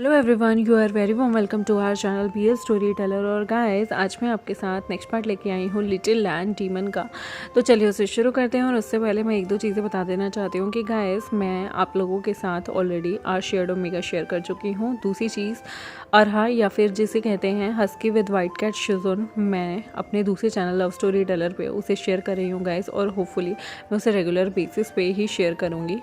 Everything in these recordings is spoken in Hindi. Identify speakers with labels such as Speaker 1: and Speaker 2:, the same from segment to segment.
Speaker 1: Hello everyone, you are very warm welcome to our channel be a story teller. और गाइस, आज मैं आपके साथ नेक्स्ट पार्ट लेके आई हूँ लिटिल लैंड डीमन का। तो चलिए उसे शुरू करते हैं। और उससे पहले मैं एक दो चीज़ें बता देना चाहती हूँ कि गाइस, मैं आप लोगों के साथ already are shared omega share कर चुकी हूँ। दूसरी चीज़ अरहा या फिर जिसे कहते हैं हस्की विद वाइट कैट शिजुन, मैं अपने दूसरे चैनल लव स्टोरी टेलर पे उसे शेयर कर रही हूँ गाइस। और होपफुली मैं उसे रेगुलर बेसिस पे ही शेयर करूँगी।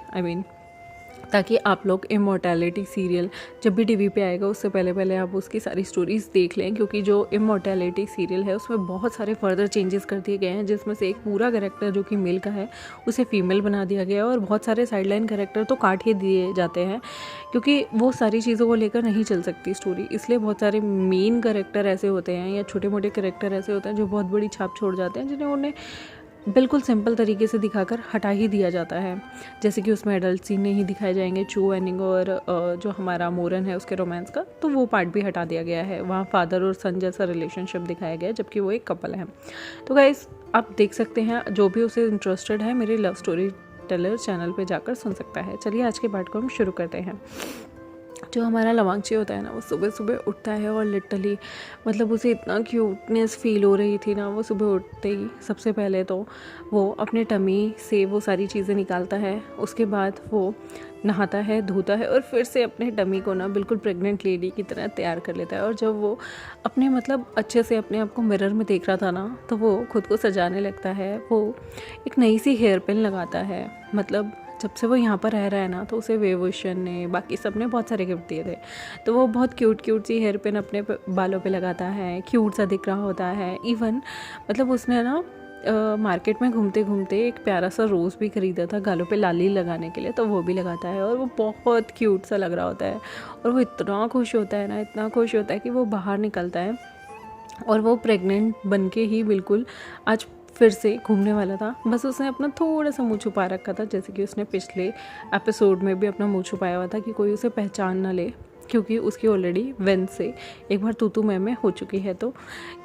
Speaker 1: ताकि आप लोग इमॉर्टैलिटी सीरियल जब भी टीवी पे आएगा उससे पहले पहले आप उसकी सारी स्टोरीज़ देख लें, क्योंकि जो इमॉर्टैलिटी सीरियल है उसमें बहुत सारे फर्दर चेंजेस कर दिए गए हैं, जिसमें से एक पूरा कैरेक्टर जो कि मेल का है उसे फीमेल बना दिया गया है। और बहुत सारे साइडलाइन कैरेक्टर तो काट ही दिए जाते हैं, क्योंकि वो सारी चीज़ों को लेकर नहीं चल सकती स्टोरी। इसलिए बहुत सारे मेन कैरेक्टर ऐसे होते हैं या छोटे मोटे कैरेक्टर ऐसे होते हैं जो बहुत बड़ी छाप छोड़ जाते हैं, जिन्हें उन्हें बिल्कुल सिंपल तरीके से दिखाकर हटा ही दिया जाता है। जैसे कि उसमें एडल्ट सीन नहीं दिखाए जाएंगे, चू एनिंग और जो हमारा मोरन है उसके रोमांस का, तो वो पार्ट भी हटा दिया गया है। वहाँ फादर और सन जैसा रिलेशनशिप दिखाया गया है, जबकि वो एक कपल है। तो गाइस, आप देख सकते हैं, जो भी उसे इंटरेस्टेड है मेरे लव स्टोरी टेलर चैनल पे जाकर सुन सकता है। चलिए आज के पार्ट को हम शुरू करते हैं। जो हमारा लवांगची होता है ना, वो सुबह सुबह उठता है और लिटरली मतलब उसे इतना क्यूटनेस फील हो रही थी ना। वो सुबह उठते ही सबसे पहले तो वो अपने टमी से वो सारी चीज़ें निकालता है। उसके बाद वो नहाता है, धोता है और फिर से अपने टमी को ना बिल्कुल प्रेग्नेंट लेडी की तरह तैयार कर लेता है। और जब वो अपने मतलब अच्छे से अपने आप को मिरर में देख रहा था ना, तो वो खुद को सजाने लगता है। वो एक नई सी हेयर पिन लगाता है। मतलब जब से वो यहाँ पर रह रहा है ना, तो उसे वेवोशन ने बाकी सब ने बहुत सारे गिफ्ट दिए थे। तो वो बहुत cute cute see here pin अपने बालों पे लगाता है, क्यूट सा दिख रहा होता है। इवन मतलब उसने ना मार्केट में घूमते घूमते एक प्यारा सा रोज़ भी ख़रीदा था गालों पे लाली लगाने के लिए, तो वो भी लगाता है। और वो बहुत क्यूट सा लग रहा होता है। और वो इतना खुश होता है ना, इतना खुश होता है कि वो बाहर निकलता है। और वो प्रेग्नेंट बन के ही बिल्कुल आज फिर से घूमने वाला था। बस उसने अपना थोड़ा सा मुंह छुपा रखा था, जैसे कि उसने पिछले एपिसोड में भी अपना मुंह छुपाया हुआ था कि कोई उसे पहचान ना ले, क्योंकि उसकी ऑलरेडी वेन से एक बार तूतू मैं हो चुकी है। तो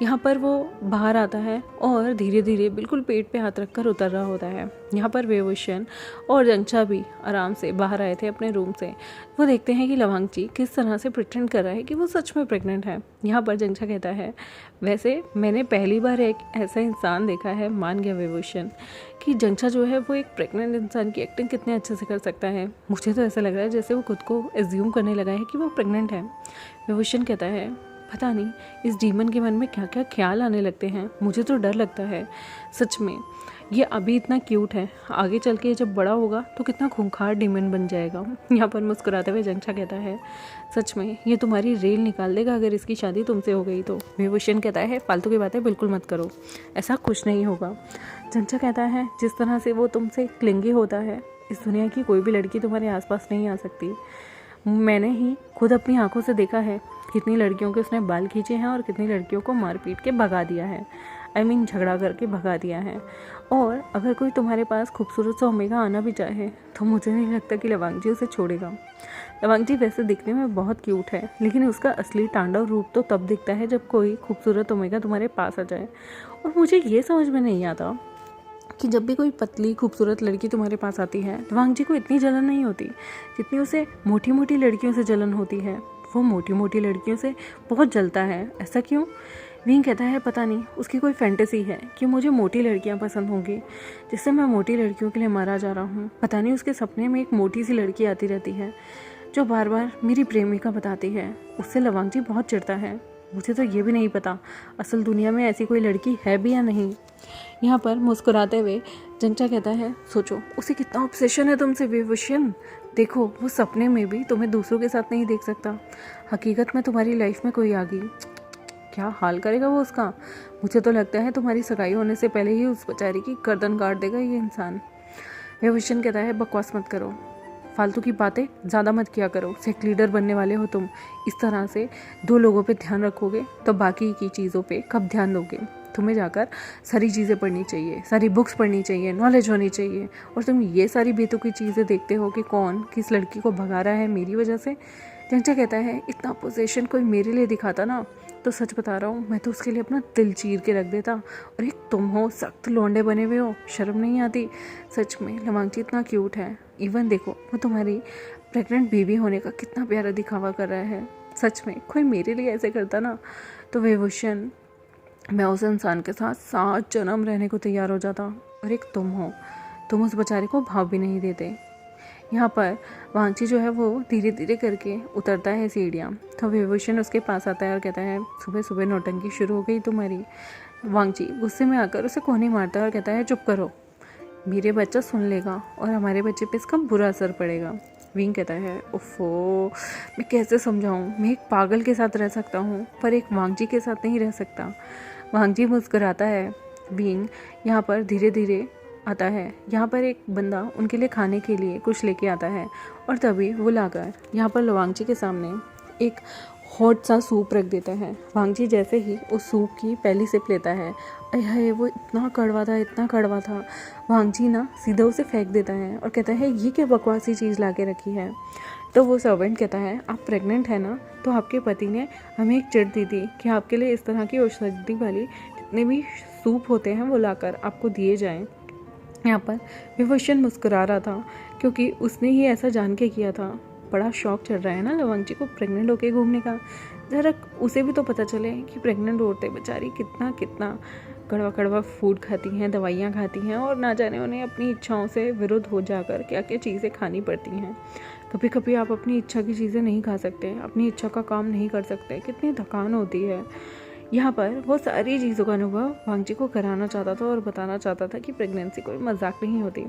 Speaker 1: यहाँ पर वो बाहर आता है और धीरे धीरे बिल्कुल पेट पे हाथ रखकर उतर रहा होता है। यहाँ पर वेवोशन और जंगचा भी आराम से बाहर आए थे अपने रूम से। वो देखते हैं कि लवांगची किस तरह से प्रिटेंड कर रहा है कि वो सच में प्रेग्नेंट है। यहाँ पर जंगचा कहता है, वैसे मैंने पहली बार एक ऐसा इंसान देखा है, मान गया वेवोशन, कि जंगचा जो है वो एक प्रेग्नेंट इंसान की एक्टिंग कितने अच्छे से कर सकता है। मुझे तो ऐसा लग रहा है जैसे वो खुद को एज्यूम करने लगा है कि वो प्रेग्नेंट है। वेवोशन कहता है, पता नहीं इस डीमन के मन में क्या क्या ख्याल आने लगते हैं, मुझे तो डर लगता है। सच में ये अभी इतना क्यूट है, आगे चल के जब बड़ा होगा तो कितना खूंखार डीमन बन जाएगा। यहाँ पर मुस्कुराते हुए जंगचा कहता है, सच में ये तुम्हारी रेल निकाल देगा अगर इसकी शादी तुमसे हो गई तो। विभूषण कहता है, फालतू की बातें बिल्कुल मत करो, ऐसा कुछ नहीं होगा। जंगचा कहता है, जिस तरह से वो तुमसे क्लिंगी होता है, इस दुनिया की कोई भी लड़की तुम्हारे आसपास नहीं आ सकती। मैंने ही खुद अपनी आंखों से देखा है कितनी लड़कियों के उसने बाल खींचे हैं और कितनी लड़कियों को मार पीट के भगा दिया है। झगड़ा करके भगा दिया है। और अगर कोई तुम्हारे पास खूबसूरत सा ओमेगा आना भी चाहे तो मुझे नहीं लगता कि लवांगजी उसे छोड़ेगा। लवांगजी वैसे दिखने में बहुत क्यूट है, लेकिन उसका असली तांडव रूप तो तब दिखता है जब कोई खूबसूरत ओमेगा तुम्हारे पास आ जाए। और मुझे ये समझ में नहीं आता कि जब भी कोई पतली खूबसूरत लड़की तुम्हारे पास आती है, लवांगजी को इतनी जलन नहीं होती जितनी उसे मोटी मोटी लड़कियों से जलन होती है। वो मोटी मोटी लड़कियों से बहुत जलता है, ऐसा क्यों? विंग कहता है, पता नहीं, उसकी कोई फैंटेसी है कि मुझे मोटी लड़कियां पसंद होंगी, जिससे मैं मोटी लड़कियों के लिए मारा जा रहा हूँ। पता नहीं उसके सपने में एक मोटी सी लड़की आती रहती है जो बार बार मेरी प्रेमिका बताती है। उससे लवांगजी बहुत चिढ़ता है। मुझे तो ये भी नहीं पता असल दुनिया में ऐसी कोई लड़की है भी या नहीं। यहाँ पर मुस्कुराते हुए जंगचा कहता है, सोचो उसे कितना ऑब्सेशन है तुमसे विभूषण। देखो, वो सपने में भी तुम्हें दूसरों के साथ नहीं देख सकता। हकीकत में तुम्हारी लाइफ में कोई आ गई, क्या हाल करेगा वो उसका। मुझे तो लगता है तुम्हारी सगाई होने से पहले ही उस बेचारी की गर्दन काट देगा ये इंसान। विभूषण कहता है, बकवास मत करो, फालतू की बातें ज़्यादा मत किया करो। सेक्ट लीडर बनने वाले हो तुम, इस तरह से दो लोगों पे ध्यान रखोगे तो बाकी की चीज़ों पे कब ध्यान दोगे। तुम्हें जाकर सारी चीज़ें पढ़नी चाहिए, सारी बुक्स पढ़नी चाहिए, नॉलेज होनी चाहिए। और तुम ये सारी बेतुकी चीज़ें देखते हो कि कौन किस लड़की को भगा रहा है मेरी वजह से। जंगचा कहता है, इतना पोजीशन कोई मेरे लिए दिखाता ना, तो सच बता रहा हूँ, मैं तो उसके लिए अपना दिल चीर के रख देता। और एक तुम हो, सख्त लौंडे बने हुए हो, शर्म नहीं आती। सच में लवांगची इतना क्यूट है। इवन देखो, वो तुम्हारी प्रेग्नेंट बेबी होने का कितना प्यारा दिखावा कर रहा है। सच में कोई मेरे लिए ऐसे करता ना तो विभूषण, मैं उस इंसान के साथ 7 जन्म रहने को तैयार हो जाता। और एक तुम हो, तुम उस बेचारे को भाव भी नहीं देते। यहाँ पर वांगची जो है वो धीरे धीरे करके उतरता है सीढ़ियाँ, तो विभूषण उसके पास आता है और कहता है सुबह सुबह नौटंकी शुरू हो गई तुम्हारी। वांगची गुस्से में आकर उसे कोहनी मारता है और कहता है चुप करो, मेरे बच्चा सुन लेगा और हमारे बच्चे पे इसका बुरा असर पड़ेगा। विंग कहता है ओफो, मैं कैसे समझाऊं, मैं एक पागल के साथ रह सकता हूँ पर एक वांगची के साथ नहीं रह सकता। वांगची मुस्कुराता है। विंग यहाँ पर धीरे धीरे आता है। यहाँ पर एक बंदा उनके लिए खाने के लिए कुछ लेके आता है और तभी वो लाकर यहाँ पर वांगची के सामने एक हॉट सा सूप रख देता है। वांगची जैसे ही उस सूप की पहली सिप लेता है, अरे हाय वो इतना कड़वा था, इतना कड़वा था। वांगची ना सीधा उसे फेंक देता है और कहता है ये क्या बकवासी चीज़ ला के रखी है। तो वो सर्वेंट कहता है आप प्रेग्नेंट है ना, तो आपके पति ने हमें एक चिट दी थी कि आपके लिए इस तरह की औषधि वाली जितने भी सूप होते हैं वो लाकर आपको दिए जाएं। यहाँ पर विभूषण मुस्कुरा रहा था क्योंकि उसने ही ऐसा जान के किया था। बड़ा शौक चल रहा है ना लवंगची को प्रेग्नेंट होके घूमने का। ज़रा उसे भी तो पता चले कि प्रेग्नेंट औरतें बेचारी कितना कितना कड़वा कड़वा फूड खाती हैं, दवाइयाँ खाती हैं और ना जाने उन्हें अपनी इच्छाओं से विरुद्ध हो जाकर क्या क्या चीज़ें खानी पड़ती हैं। कभी कभी आप अपनी इच्छा की चीज़ें नहीं खा सकते, अपनी इच्छा का काम नहीं कर सकते, कितनी थकान होती है। यहाँ पर वो सारी चीज़ों का अनुभव वांगची को कराना चाहता था और बताना चाहता था कि प्रेगनेंसी कोई मजाक नहीं होती।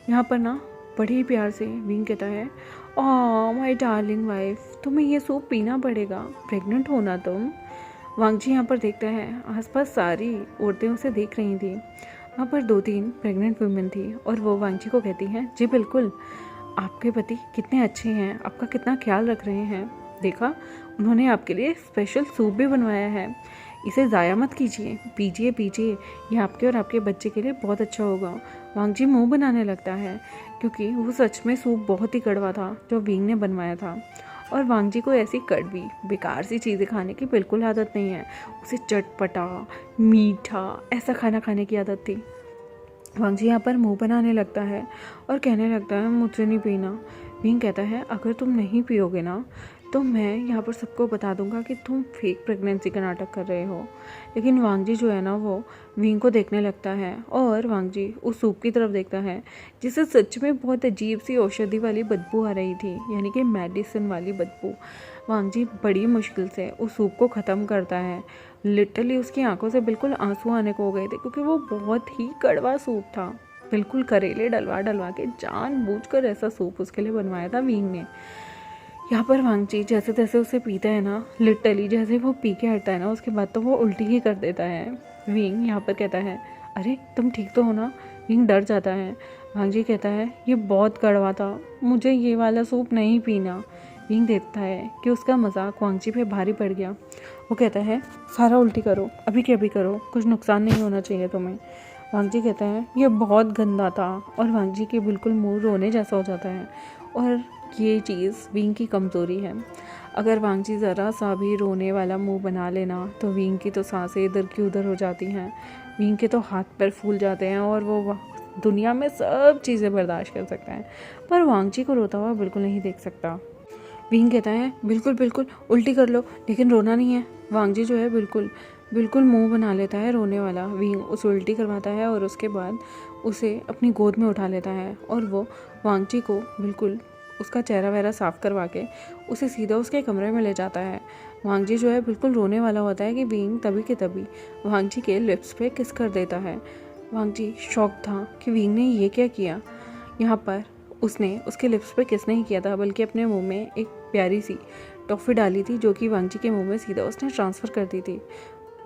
Speaker 1: यहाँ पर ना बड़े ही प्यार से विंग कहता है ओह माय डार्लिंग वाइफ, तुम्हें ये सूप पीना पड़ेगा, प्रेग्नेंट होना तुम। वांगची यहाँ पर देखता है आसपास सारी औरतें उसे देख रही थी। वहाँ पर 2-3 प्रेग्नेंट वुमेन थी और वो वांगची को कहती हैं जी बिल्कुल, आपके पति कितने अच्छे हैं, आपका कितना ख्याल रख रहे हैं। देखा, उन्होंने आपके लिए स्पेशल सूप भी बनवाया है, इसे ज़ाया मत कीजिए, पीजिए पीजिए, ये आपके और आपके बच्चे के लिए बहुत अच्छा होगा। वांगची मुंह बनाने लगता है क्योंकि वो सच में सूप बहुत ही कड़वा था जो विंग ने बनवाया था और वांगची को ऐसी कड़वी बेकार सी चीज़ें खाने की बिल्कुल आदत नहीं है। उसे चटपटा मीठा ऐसा खाना खाने की आदत थी। वांगची यहाँ पर मुंह बनाने लगता है और कहने लगता है मुझसे नहीं पीना। विंग कहता है अगर तुम नहीं पियोगे ना तो मैं यहाँ पर सबको बता दूंगा कि तुम फेक प्रेगनेंसी का नाटक कर रहे हो। लेकिन वांगजी जो है ना वो विंग को देखने लगता है और वांगजी उस सूप की तरफ देखता है जिसे सच में बहुत अजीब सी औषधि वाली बदबू आ रही थी, यानी कि मेडिसिन वाली बदबू। वांगजी बड़ी मुश्किल से उस सूप को ख़त्म करता है। लिटरली उसकी आंखों से बिल्कुल आंसू आने को हो गए थे क्योंकि वो बहुत ही कड़वा सूप था। बिल्कुल करेले डलवा डलवा के जानबूझकर ऐसा सूप उसके लिए बनवाया था विंग ने। यहाँ पर वांगची जैसे तैसे उसे पीता है ना, लिटरली जैसे वो पी के हटता है ना उसके बाद तो वो उल्टी ही कर देता है। विंग यहाँ पर कहता है अरे तुम ठीक तो हो ना। विंग डर जाता है। वांगची कहता है ये बहुत कड़वा था, मुझे ये वाला सूप नहीं पीना। विंग देखता है कि उसका मजाक वांगची पे भारी पड़ गया। वो कहता है सारा उल्टी करो, अभी के अभी करो, कुछ नुकसान नहीं होना चाहिए तुम्हें। वांगची कहता है ये बहुत गंदा था और वांगची के बिल्कुल मुंह रोने जैसा हो जाता है और ये चीज़ विंग की कमज़ोरी है। अगर वांगची ज़रा सा भी रोने वाला मुंह बना लेना तो विंग की तो सांसें इधर की उधर हो जाती हैं, विंग के तो हाथ पैर फूल जाते हैं और वो दुनिया में सब चीज़ें बर्दाश्त कर सकता है पर वांगची को रोता हुआ बिल्कुल नहीं देख सकता। विंग कहता है बिल्कुल बिल्कुल उल्टी कर लो लेकिन रोना नहीं है। वांगची जो है बिल्कुल मुंह बना लेता है रोने वाला। विंग उसे उल्टी करवाता है और उसके बाद उसे अपनी गोद में उठा लेता है और वो वांगची को बिल्कुल उसका चेहरा वगैरह साफ़ करवा के उसे सीधा उसके कमरे में ले जाता है। वांगची जो है बिल्कुल रोने वाला होता है कि विंग तभी के तभी वांगची के लिप्स पे किस कर देता है। वांगची शॉक था कि विंग ने ये क्या किया। यहाँ पर उसने उसके लिप्स पे किस नहीं किया था बल्कि अपने मुंह में एक प्यारी सी टॉफ़ी डाली थी जो कि वांगची के मुंह में सीधा उसने ट्रांसफ़र कर दी थी।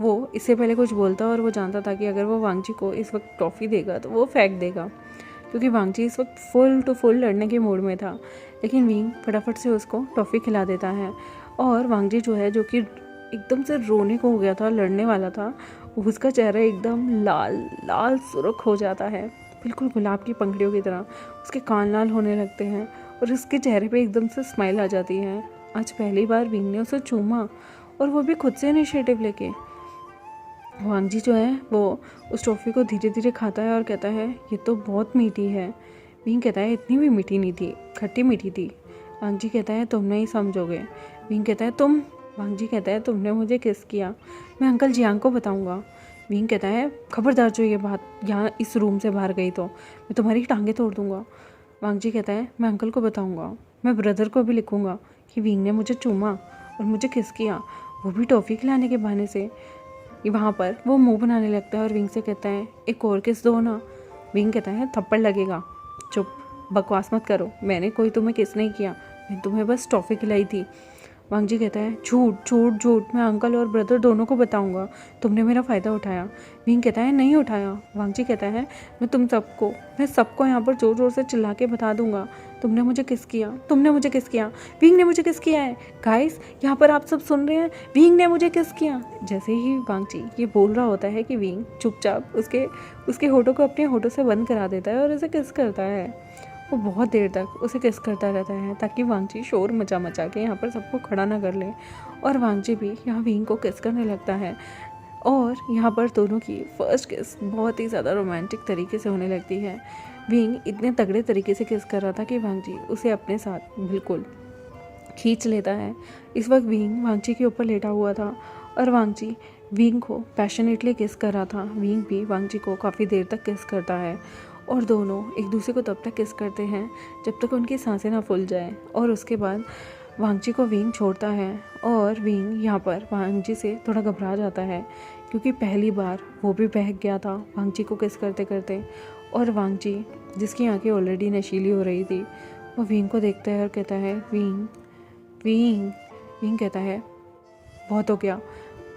Speaker 1: वो इससे पहले कुछ बोलता और वो जानता था कि अगर वो वांगची को इस वक्त टॉफ़ी देगा तो वो फेंक देगा क्योंकि वांगची इस वक्त फुल टू फुल लड़ने के मूड में था। लेकिन विंग फटाफट से उसको टॉफ़ी खिला देता है और वांगची जो है जो कि एकदम से रोने को हो गया था, लड़ने वाला था, उसका चेहरा एकदम लाल लाल सुर्ख हो जाता है, बिल्कुल गुलाब की पंखड़ियों की तरह। उसके कान लाल होने लगते हैं और उसके चेहरे पे एकदम से स्माइल आ जाती है। आज पहली बार विंग ने उसे चूमा और वो भी खुद से इनिशिएटिव लेके। वांगची जो है वो उस टॉफ़ी को धीरे धीरे खाता है और कहता है ये तो बहुत मीठी है। विंग कहता है इतनी भी मीठी नहीं थी, खट्टी मीठी थी। वांग जी कहता है तुम नहीं समझोगे। विंग कहता है तुम। वांग जी कहता है तुमने मुझे किस किया, मैं अंकल जियांग को बताऊंगा। विंग कहता है खबरदार जो ये बात यहाँ इस रूम से बाहर गई तो मैं तुम्हारी टांगें तोड़ दूंगा। वांग जी कहता है मैं अंकल को बताऊंगा, मैं ब्रदर को भी लिखूंगा कि विंग ने मुझे चूमा और मुझे किस किया, वो भी टॉफ़ी खिलाने के बहाने से। वहाँ पर वो मुंह बनाने लगता है और विंग से कहता है एक और किस दो ना। विंग कहता है थप्पड़ लगेगा, चुप, बकवास मत करो, मैंने कोई तुम्हें किस नहीं किया, मैं तुम्हें बस टॉफ़ी खिलाई थी। वांग जी कहता है झूठ झूठ झूठ, मैं अंकल और ब्रदर दोनों को बताऊंगा, तुमने मेरा फ़ायदा उठाया। विंग कहता है नहीं उठाया। वांग जी कहता है मैं सबको यहाँ पर ज़ोर ज़ोर से चिल्ला के बता दूंगा तुमने मुझे किस किया, तुमने मुझे किस किया, विंग ने मुझे किस किया है। गाइस यहाँ पर आप सब सुन रहे हैं, विंग ने मुझे किस किया। जैसे ही वांग जी ये बोल रहा होता है कि विंग चुपचाप उसके होठों को अपने होठों से बंद करा देता है और उसे किस करता है। वो बहुत देर तक उसे किस करता रहता है ताकि वांग जी शोर मचा मचा के यहाँ पर सबको खड़ा ना कर ले। और वांग जी भी यहाँ विंग को किस करने लगता है और यहाँ पर दोनों की फर्स्ट किस बहुत ही ज़्यादा रोमांटिक तरीके से होने लगती है। विंग इतने तगड़े तरीके से किस कर रहा था कि वांग जी उसे अपने साथ बिल्कुल खींच लेता है। इस वक्त विंग वांग जी के ऊपर लेटा हुआ था और वांग जी विंग को पैशनेटली किस कर रहा था। विंग भी वांग जी को काफ़ी देर तक किस करता है और दोनों एक दूसरे को तब तक किस करते हैं जब तक उनकी सांसें ना फूल जाए। और उसके बाद वांग जी को विंग छोड़ता है और विंग यहाँ पर वांग जी से थोड़ा घबरा जाता है क्योंकि पहली बार वो भी बहक गया था वांग जी को किस करते करते। और वांग जी जिसकी आंखें ऑलरेडी नशीली हो रही थी वो विंग को देखता है और कहता है विंग विंग। विंग कहता है बहुत हो गया,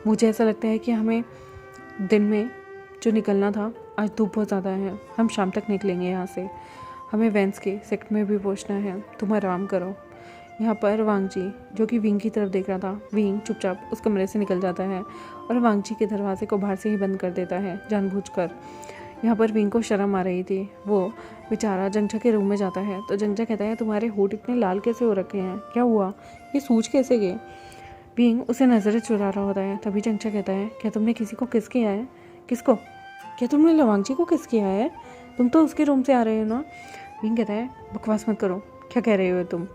Speaker 1: मुझे ऐसा लगता है कि हमें दिन में जो निकलना था, आज धूप बहुत ज़्यादा है, हम शाम तक निकलेंगे यहाँ से, हमें वेंस के सेक्ट में भी पहुँचना है, तुम आराम करो। यहाँ पर वांग जी जो कि विंग की तरफ देख रहा था, विंग चुपचाप उस कमरे से निकल जाता है और वांग जी के दरवाजे को बाहर से ही बंद कर देता है जानबूझकर। यहाँ पर विंग को शर्म आ रही थी, वो बेचारा जंगचा के रूम में जाता है तो जंगचा कहता है तुम्हारे होठ इतने लाल कैसे हो रखे हैं, क्या हुआ, ये सूज कैसे गए। विंग उसे नज़रें चुरा रहा होता है, तभी जंगचा कहता है क्या तुमने किसी को किस किया है। किसको, क्या तुमने लवांग जी को किस किया है, तुम तो उसके रूम से आ रहे हो ना। विंग कहता है बकवास मत करो, क्या कह रहे हो तुम।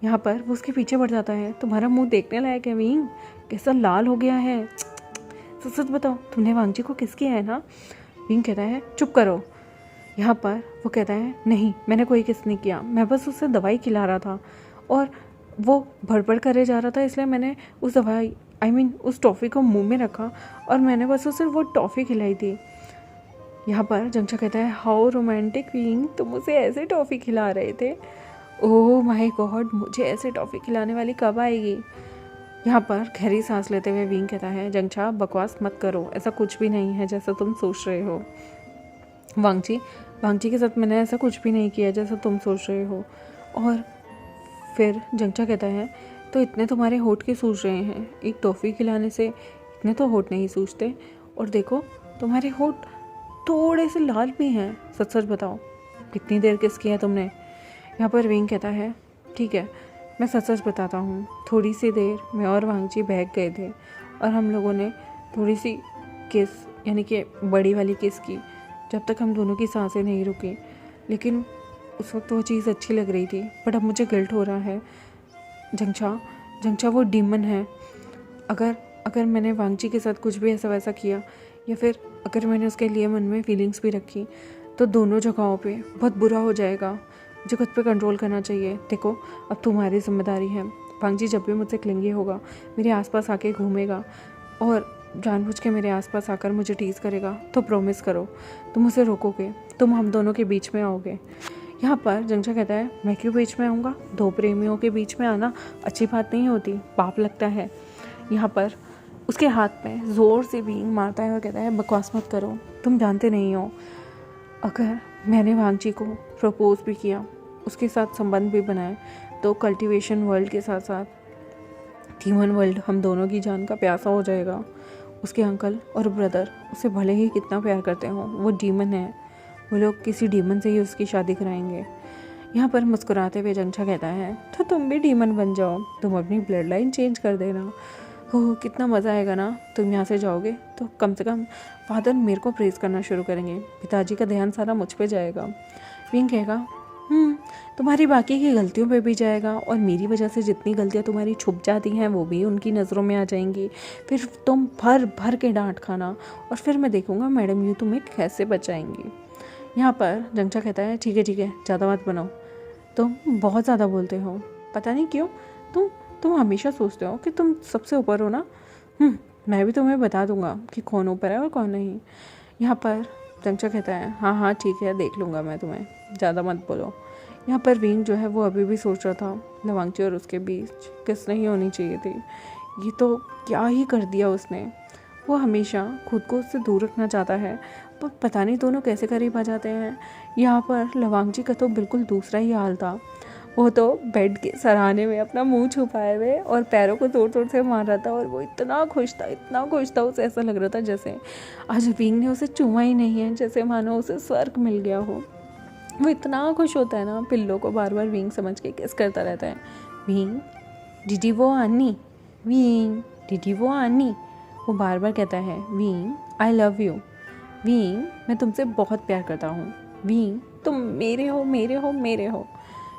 Speaker 1: यहाँ पर वो उसके पीछे बढ़ जाता है, तुम्हारा मुंह देखने लायक है विंग, कैसा लाल हो गया है, सच सच बताओ तुमने वांग जी को किस किया है ना। विंग कहता है चुप करो। यहाँ पर वो कहता है नहीं, मैंने कोई किस नहीं किया, मैं बस उसे दवाई खिला रहा था और वो भड़बड़ करे जा रहा था, इसलिए मैंने उस दवाई उस टॉफ़ी को मुंह में रखा और मैंने बस उसे वो टॉफ़ी खिलाई थी। यहाँ पर जंगचा कहता है हाउ रोमांटिक विंग, तुम उसे ऐसे टॉफ़ी खिला रहे थे, ओह माय गॉड, मुझे ऐसे टॉफ़ी खिलाने वाली कब आएगी। यहाँ पर गहरी सांस लेते हुए विंग कहता है जंगचा बकवास मत करो, ऐसा कुछ भी नहीं है जैसा तुम सोच रहे हो। वांग जी के साथ मैंने ऐसा कुछ भी नहीं किया जैसा तुम सोच रहे हो। और फिर जंगचा कहता है तो इतने तुम्हारे होठ के सूज रहे हैं, एक टॉफ़ी खिलाने से इतने तो होठ नहीं सूजते, और देखो तुम्हारे होठ थोड़े से लाल भी हैं, सच सच बताओ कितनी देर किस किया तुमने। यहाँ पर विंग कहता है ठीक है मैं सच सच बताता हूँ, थोड़ी सी देर मैं और वांग जी बहक गए थे और हम लोगों ने थोड़ी सी किस यानी कि बड़ी वाली किस की, जब तक हम दोनों की सांसें नहीं रुकी, लेकिन उस वक्त वो चीज़ अच्छी लग रही थी, बट अब मुझे गिल्ट हो रहा है। जंगचा वो डीमन है, अगर मैंने वांग जी के साथ कुछ भी ऐसा वैसा किया या फिर अगर मैंने उसके लिए मन में फीलिंग्स भी रखी तो दोनों जगहों पे बहुत बुरा हो जाएगा, मुझे खुद पे कंट्रोल करना चाहिए। देखो अब तुम्हारी जिम्मेदारी है, वांग जी जब भी मुझसे क्लिंगी होगा मेरे आसपास आके घूमेगा और जानबूझ के मेरे आसपास आकर मुझे टीज करेगा, तो प्रॉमिस करो तुम उसे रोकोगे, तुम हम दोनों के बीच में आओगे। यहाँ पर जंगचा कहता है मैं क्यों बीच में आऊँगा, दो प्रेमियों के बीच में आना अच्छी बात नहीं होती, पाप लगता है। यहाँ पर उसके हाथ में ज़ोर से विंग मारता है और कहता है बकवास मत करो, तुम जानते नहीं हो अगर मैंने वांग जी को प्रपोज भी किया, उसके साथ संबंध भी बनाए, तो कल्टीवेशन वर्ल्ड के साथ साथ डीमन वर्ल्ड हम दोनों की जान का प्यासा हो जाएगा। उसके अंकल और ब्रदर उसे भले ही कितना प्यार करते हों, वो डीमन है, वो लोग किसी डीमन से ही उसकी शादी कराएंगे। यहाँ पर मुस्कुराते हुए जंगचा कहता है तो तुम भी डीमन बन जाओ, तुम अपनी ब्लड लाइन चेंज कर देना, हो कितना मज़ा आएगा ना, तुम यहाँ से जाओगे तो कम से कम फादर मेरे को प्रेज़ करना शुरू करेंगे, पिताजी का ध्यान सारा मुझ पे जाएगा। विंग कहेगा हम्म, तुम्हारी बाकी की गलतियों पे भी जाएगा और मेरी वजह से जितनी गलतियाँ तुम्हारी छुप जाती हैं वो भी उनकी नज़रों में आ जाएंगी। फिर तुम भर भर के डांट खाना और फिर मैं देखूँगा मैडम यू तुम्हें कैसे बचाएंगी। यहाँ पर जंगचा कहता है ठीक है ज़्यादा बात बनाओ, तुम बहुत ज़्यादा बोलते हो, पता नहीं क्यों तुम हमेशा सोचते हो कि तुम सबसे ऊपर हो ना। मैं भी तुम्हें बता दूंगा कि कौन ऊपर है और कौन नहीं। यहाँ पर जंगचा कहता है हाँ ठीक है देख लूँगा मैं तुम्हें, ज़्यादा मत बोलो। यहाँ पर विंग जो है वो अभी भी सोच रहा था लवांगची और उसके बीच किस नहीं होनी चाहिए थी, ये तो क्या ही कर दिया उसने। वो हमेशा खुद को उससे दूर रखना चाहता है पर पता नहीं दोनों कैसे करीब आ जाते हैं। यहाँ पर लवांगची का तो बिल्कुल दूसरा ही हाल था। वो तो बेड के सराहने में अपना मुंह छुपाए हुए और पैरों को जोर जोर से मार रहा था और वो इतना खुश था, उसे ऐसा लग रहा था जैसे आज विंग ने उसे चूमा ही नहीं है, जैसे मानो उसे स्वर्ग मिल गया हो। वो इतना खुश होता है ना, पिल्लो को बार बार विंग समझ के किस करता रहता है। विंग डिडी वो आनी, विंग डिडी वो आनी, वो बार बार कहता है wing I love you, wing मैं तुमसे बहुत प्यार करता हूँ, विंग तुम मेरे हो मेरे हो मेरे हो,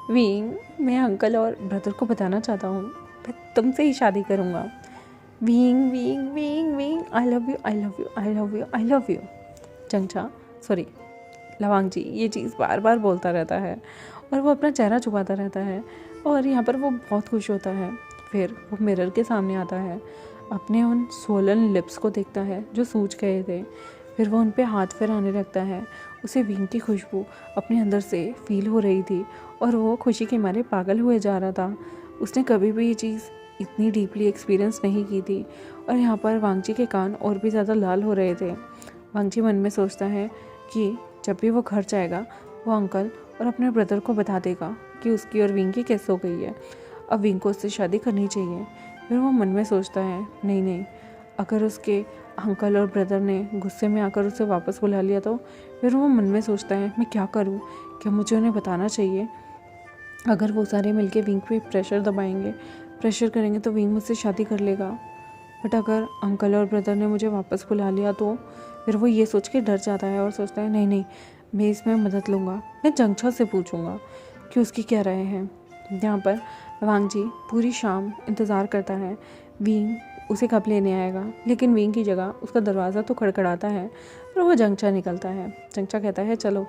Speaker 1: विंग मैं अंकल और ब्रदर को बताना चाहता हूँ मैं तुमसे ही शादी करूँगा, Wing Wing Wing Wing I love you I love you I love you I love you. जंगचा सॉरी लवांगची ये चीज़ बार बार बोलता रहता है और वो अपना चेहरा छुपाता रहता है और यहाँ पर वो बहुत खुश होता है। फिर वो मिरर के सामने आता है, अपने उन स्वोलन लिप्स को देखता है जो सूज गए थे, फिर वो उन पे हाथ फिराने लगता है। उसे विंग की खुशबू अपने अंदर से फील हो रही थी और वो खुशी के मारे पागल हुए जा रहा था। उसने कभी भी ये चीज़ इतनी डीपली एक्सपीरियंस नहीं की थी। और यहाँ पर वांगची के कान और भी ज़्यादा लाल हो रहे थे। वांगची मन में सोचता है कि जब भी वो घर जाएगा वो अंकल और अपने ब्रदर को बता देगा कि उसकी और विंग की कैसे हो गई है, अब विंग को उससे शादी करनी चाहिए। फिर वो मन में सोचता है नहीं अगर उसके अंकल और ब्रदर ने गुस्से में आकर उसे वापस बुला लिया तो। फिर वो मन में सोचता है मैं क्या करूँ, क्या मुझे उन्हें बताना चाहिए। अगर वो सारे मिलके विंग पे प्रेशर करेंगे तो विंग मुझसे शादी कर लेगा, बट अगर अंकल और ब्रदर ने मुझे वापस बुला लिया तो। फिर वो ये सोच के डर जाता है और सोचता है नहीं मैं इसमें मदद लूँगा, मैं जंगचा से पूछूँगा कि उसकी क्या राय है। यहाँ पर वांगची पूरी शाम इंतज़ार करता है विंग उसे कब लेने आएगा, लेकिन विंग की जगह उसका दरवाज़ा तो खड़खड़ाता है पर वो जंगचा निकलता है। जंगचा कहता है चलो।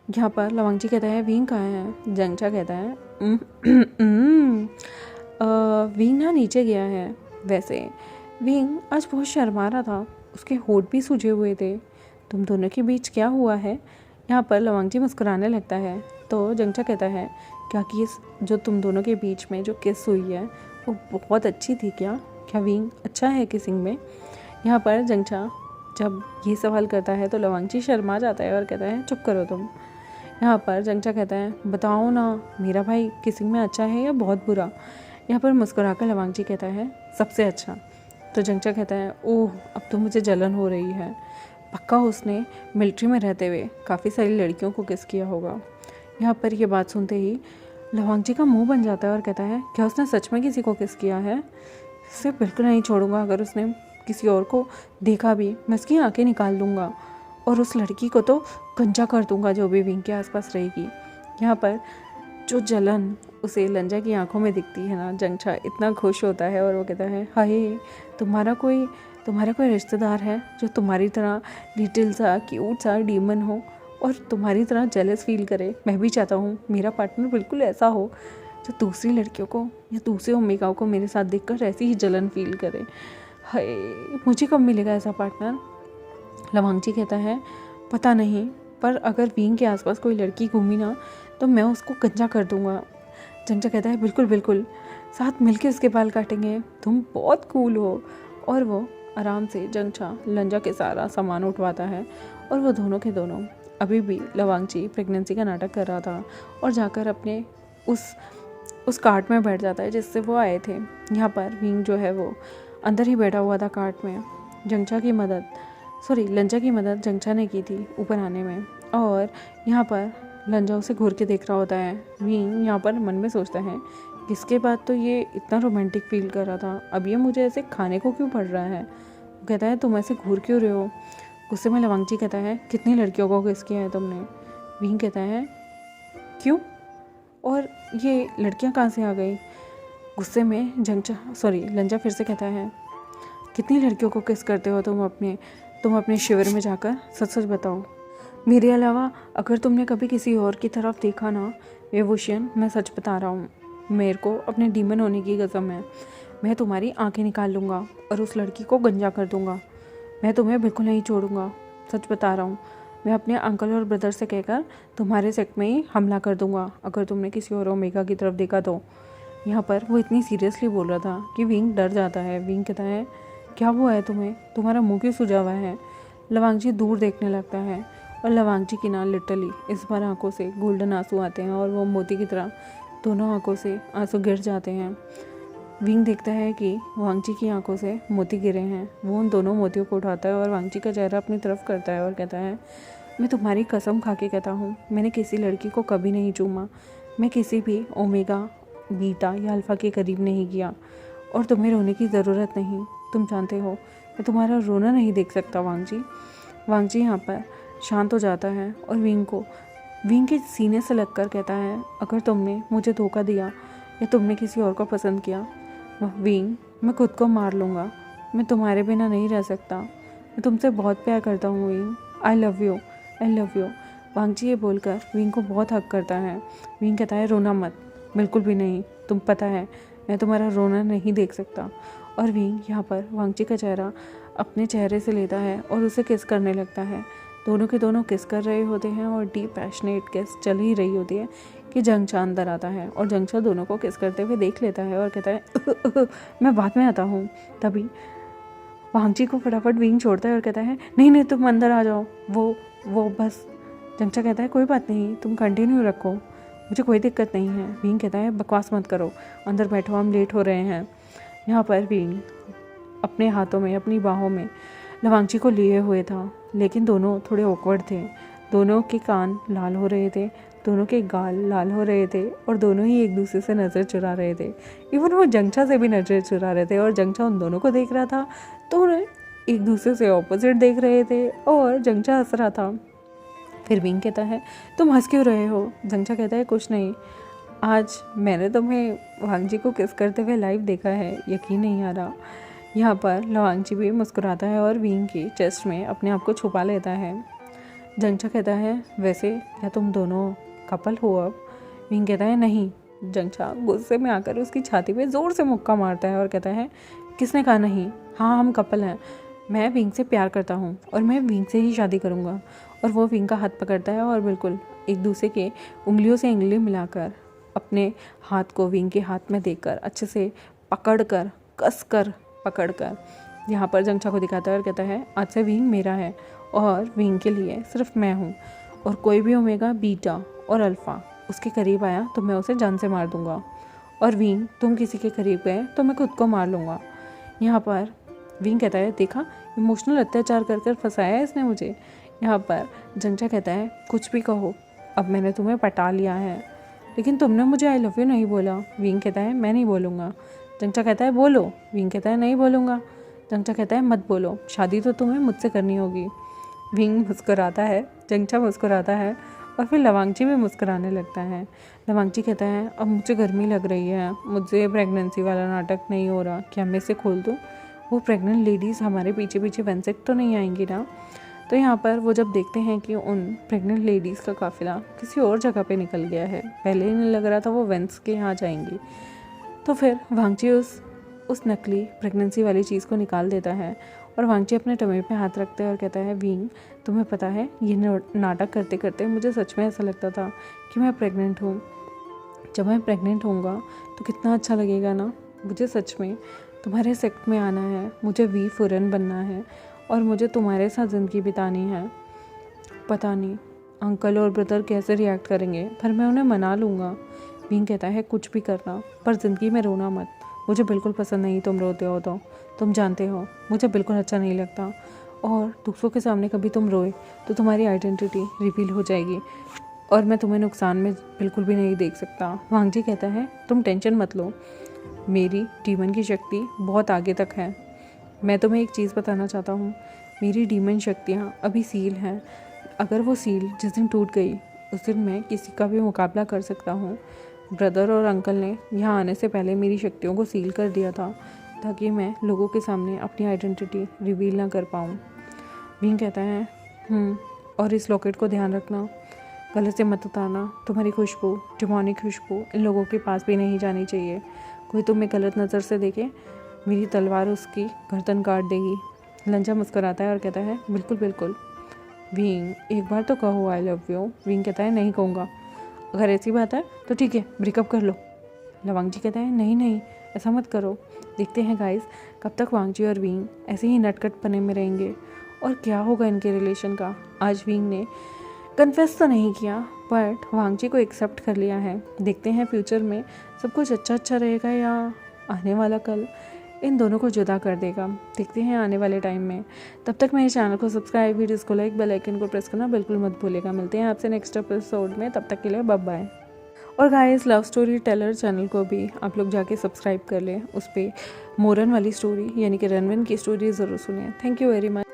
Speaker 1: यहाँ पर लवांगची कहता है विंग कहाँ है। जंगचा कहता है विंग ना नीचे गया है। वैसे विंग आज बहुत शर्मा रहा था, उसके होठ भी सूजे हुए थे, तुम दोनों के बीच क्या हुआ है। यहाँ पर लवांगची मुस्कुराने लगता है तो जंगचा कहता है क्या किस जो तुम दोनों के बीच में जो किस हुई है वो बहुत अच्छी थी क्या विंग अच्छा है किसिंग में। यहाँ पर जंगचा जब ये सवाल करता है तो लवांगची शर्मा जाता है और कहता है चुप करो तुम। यहाँ पर जंगचा कहता है बताओ ना मेरा भाई किसिंग में अच्छा है या बहुत बुरा। यहाँ पर मुस्कुराकर लवांगची कहता है सबसे अच्छा। तो जंगचा कहता है ओह अब तो मुझे जलन हो रही है, पक्का उसने मिलिट्री में रहते हुए काफ़ी सारी लड़कियों को किस किया होगा। यहाँ पर ये बात सुनते ही लवांगची का मुंह बन जाता है और कहता है क्या उसने सच में किसी को किस किया है, इसे बिल्कुल नहीं छोड़ूंगा। अगर उसने किसी और को देखा भी मैं उसकी आंखें निकाल दूंगा और उस लड़की को तो गंजा कर दूंगा जो भी विंग के आसपास रहेगी। यहाँ पर जो जलन उसे लंजा की आंखों में दिखती है ना, जंगचा इतना खुश होता है और वो कहता है हाय तुम्हारा कोई रिश्तेदार है जो तुम्हारी तरह लिटिल सा क्यूट सा डीमन हो और तुम्हारी तरह जेलस फील करे। मैं भी चाहता हूँ मेरा पार्टनर बिल्कुल ऐसा हो जो दूसरी लड़कियों को या दूसरे ओमेगाओं को मेरे साथ देखकर ऐसी ही जलन फील करे। हाय मुझे कब मिलेगा ऐसा पार्टनर। लवांगची कहता है पता नहीं, पर अगर विंग के आसपास कोई लड़की घूमी ना तो मैं उसको गंजा कर दूंगा। जंगचा कहता है बिल्कुल साथ मिलके उसके बाल काटेंगे, तुम बहुत कूल हो। और वो आराम से जंगचा लंजा के सारा सामान उठवाता है और वो दोनों के दोनों अभी भी लवांगची प्रेगनेंसी का नाटक कर रहा था और जाकर अपने उस कार्ट में बैठ जाता है जिससे वो आए थे। यहाँ पर विंग जो है वो अंदर ही बैठा हुआ था कार्ट में। लंजा की मदद जंगचा ने की थी ऊपर आने में और यहाँ पर लंजा उसे घूर के देख रहा होता है। विंग यहाँ पर मन में सोचता है इसके बाद तो ये इतना रोमांटिक फील कर रहा था, अब ये मुझे ऐसे खाने को क्यों पड़ रहा है। वो कहता है तुम ऐसे घूर क्यों रहे हो। गुस्से में लवांगची कहता है कितनी लड़कियों को किस किया है तुमने। विंग कहता है क्यों? और ये लड़कियां कहाँ से आ गई? गुस्से में लंजा फिर से कहता है, कितनी लड़कियों को किस करते हो तुम अपने शिविर में जाकर? सच सच बताओ। मेरे अलावा अगर तुमने कभी किसी और की तरफ देखा ना विभूषण, मैं सच बता रहा हूँ, मेरे को अपने डीमन होने की कसम है, मैं तुम्हारी आंखें निकाल लूँगा और उस लड़की को गंजा कर दूँगा। मैं तुम्हें बिल्कुल नहीं छोड़ूंगा, सच बता रहा हूँ। मैं अपने अंकल और ब्रदर से कहकर तुम्हारे सेक्ट में ही हमला कर दूँगा अगर तुमने किसी और ओमेगा की तरफ देखा तो। यहाँ पर वो इतनी सीरियसली बोल रहा था कि विंग डर जाता है। विंग कहता है, क्या हुआ है तुम्हें? तुम्हारा मुँह क्यों सूजा हुआ है? लवांग जी दूर देखने लगता है और लवांग जी की ना लिटरली इस बार आंखों से गोल्डन आंसू आते हैं और वो मोती की तरह दोनों आंखों से आंसू गिर जाते हैं। विंग देखता है कि वांग जी की आंखों से मोती गिरे हैं। वो उन दोनों मोतियों को उठाता है और वांग जी का चेहरा अपनी तरफ करता है और कहता है, मैं तुम्हारी कसम खा के कहता हूँ, मैंने किसी लड़की को कभी नहीं चूमा। मैं किसी भी ओमेगा, बीटा या अल्फ़ा के करीब नहीं किया और तुम्हें रोने की ज़रूरत नहीं। तुम जानते हो मैं तुम्हारा रोना नहीं देख सकता वांग जी। वांग जी यहाँ पर शांत हो जाता है और विंग के सीने से लगकर कहता है, अगर तुमने मुझे धोखा दिया या तुमने किसी और को पसंद किया विंग, मैं खुद को मार लूँगा। मैं तुम्हारे बिना नहीं रह सकता। मैं तुमसे बहुत प्यार करता हूँ Wing. I love you, I love you. Wang ji ये बोलकर विंग को बहुत हक करता है। विंग कहता है, रोना मत, बिल्कुल भी नहीं। तुम पता है मैं तुम्हारा रोना नहीं देख सकता। और विंग यहाँ पर वांग जी का चेहरा अपने चेहरे से लेता है और उसे किस करने लगता है। दोनों के दोनों किस कर रहे होते हैं और डीप पैशनेट किस चल ही रही होती है कि जंगचा अंदर आता है और जंगचा दोनों को किस करते हुए देख लेता है और कहता है, मैं बाद में आता हूँ। तभी वांग जी को फटाफट विंग छोड़ता है और कहता है, नहीं नहीं तुम अंदर आ जाओ। वो बस। जंगचा कहता है, कोई बात नहीं, तुम कंटिन्यू रखो, मुझे कोई दिक्कत नहीं है। विंग कहता है, बकवास मत करो, अंदर बैठो, हम लेट हो रहे हैं। यहाँ पर विंग अपने हाथों में, अपनी बाहों में लवांग जी को लिए हुए था, लेकिन दोनों थोड़े ऑकवर्ड थे। दोनों के कान लाल हो रहे थे, दोनों के गाल लाल हो रहे थे और दोनों ही एक दूसरे से नज़र चुरा रहे थे। इवन वो जंगचा से भी नज़र चुरा रहे थे और जंगचा उन दोनों को देख रहा था, तो उन्हें एक दूसरे से ऑपोजिट देख रहे थे और जंगचा हंस रहा था। फिर विंग कहता है, तुम हंस क्यों रहे हो? जंगचा कहता है, कुछ नहीं, आज मैंने तुम्हें वांग जी को किस करते हुए लाइव देखा है, यकीन नहीं आ रहा। यहाँ पर लवांग जी भी मुस्कुराता है और विंग की चेस्ट में अपने आप को छुपा लेता है। जंगचा कहता है, वैसे क्या तुम दोनों कपल हो अब? विंग कहता है, नहीं। जंगचा गुस्से में आकर उसकी छाती पे ज़ोर से मुक्का मारता है और कहता है, किसने कहा नहीं? हाँ, हम कपल हैं। मैं विंग से प्यार करता हूँ और मैं विंग से ही शादी करूँगा। और वो विंग का हाथ पकड़ता है और बिल्कुल एक दूसरे के उंगलियों से उंगली मिलाकर अपने हाथ को विंग के हाथ में देकर अच्छे से पकड़कर, कसकर पकड़कर यहाँ पर जंगचा को दिखाता है और कहता है, आज से विंग मेरा है और विंग के लिए सिर्फ मैं हूँ और कोई भी ओमेगा, बीटा और अल्फ़ा उसके करीब आया तो मैं उसे जान से मार दूँगा। और विंग, तुम किसी के करीब गए तो मैं खुद को मार लूँगा। यहाँ पर विंग कहता है, देखा, इमोशनल अत्याचार कर कर फंसाया है इसने मुझे। यहाँ पर जंगचा कहता है, कुछ भी कहो, अब मैंने तुम्हें पटा लिया है, लेकिन तुमने मुझे आई लव यू नहीं बोला। विंग कहता है, मैं नहीं बोलूँगा। जंगचा कहता है, बोलो। विंग कहता है, नहीं बोलूँगा। जंगचा कहता है, मत बोलो, शादी तो तुम्हें मुझसे करनी होगी। विंग मुस्कुराता है, जंगचा मुस्कुराता है और फिर लवांग जी भी मुस्कुराने लगता है। लवांग जी कहता है, अब मुझे गर्मी लग रही है, मुझसे प्रेगनेंसी वाला नाटक नहीं हो रहा, क्या मैं इसे खोल दूँ? वो प्रेग्नेंट लेडीज़ हमारे पीछे पीछे वेंसेक तो नहीं आएंगी ना? तो यहाँ पर वो जब देखते हैं कि उन प्रेग्नेंट लेडीज़ का काफ़िला किसी और जगह पे निकल गया है, पहले ही नहीं लग रहा था वो वेंस के यहाँ जाएंगी, तो फिर वांग जी उस नकली प्रेगनेंसी वाली चीज़ को निकाल देता है और वांग जी अपने टमे पे हाथ रखते हैं और कहता है, विंग, तुम्हें पता है ये नाटक करते करते मुझे सच में ऐसा लगता था कि मैं प्रेग्नेंट हूँ। जब मैं प्रेग्नेंट होऊंगा तो कितना अच्छा लगेगा ना। मुझे सच में तुम्हारे सेक्ट में आना है, मुझे वी फुरन बनना है और मुझे तुम्हारे साथ ज़िंदगी बितानी है। पता नहीं अंकल और ब्रदर कैसे रिएक्ट करेंगे, पर मैं उन्हें मना लूँगा। विंग कहता है, कुछ भी करना, पर ज़िंदगी में रोना मत। मुझे बिल्कुल पसंद नहीं तुम रोते हो, तो तुम जानते हो मुझे बिल्कुल अच्छा नहीं लगता, और दूसरों के सामने कभी तुम रोए तो तुम्हारी आइडेंटिटी रिवील हो जाएगी और मैं तुम्हें नुकसान में बिल्कुल भी नहीं देख सकता। वांग जी कहता है, तुम टेंशन मत लो, मेरी डीमन की शक्ति बहुत आगे तक है। मैं तुम्हें एक चीज़ बताना चाहता हूँ, मेरी डीमन शक्तियाँ अभी सील हैं। अगर वो सील जिस दिन टूट गई उस दिन मैं किसी का भी मुकाबला कर सकता हूँ। ब्रदर और अंकल ने यहाँ आने से पहले मेरी शक्तियों को सील कर दिया था ताकि मैं लोगों के सामने अपनी आइडेंटिटी रिवील ना कर पाऊँ। विंग कहता है और इस लॉकेट को ध्यान रखना, गले से मत उतारना। तुम्हारी खुशबू, डिमोनिक खुशबू इन लोगों के पास भी नहीं जानी चाहिए। कोई तुम्हें गलत नज़र से देखे, मेरी तलवार उसकी गर्दन काट देगी। लंजा मुस्कुराता है और कहता है बिल्कुल बिल्कुल। विंग, एक बार तो कहो आई लव यू। विंग कहता है नहीं कहूँगा। अगर ऐसी बात है तो ठीक है, ब्रेकअप कर लो। लवांग जी कहता है नहीं नहीं, ऐसा मत करो। देखते हैं गाइस कब तक वांग जी और विंग ऐसे ही नटखट पने में रहेंगे और क्या होगा इनके रिलेशन का। आज विंग ने कन्फेस तो नहीं किया बट वांग जी को एक्सेप्ट कर लिया है। देखते हैं फ्यूचर में सब कुछ अच्छा रहेगा या आने वाला कल इन दोनों को जुदा कर देगा। देखते हैं आने वाले टाइम में। तब तक मेरे चैनल को सब्सक्राइब, वीडियोस को लाइक, बेल आइकन को प्रेस करना बिल्कुल मत भूलेगा। मिलते हैं आपसे नेक्स्ट एपिसोड में, तब तक के लिए बाय बाय। और guys love story teller channel को भी आप लोग जाके सब्सक्राइब कर लें। उस पर मोरन वाली स्टोरी यानी कि रणवीर की स्टोरी ज़रूर सुनिए। Thank you very much.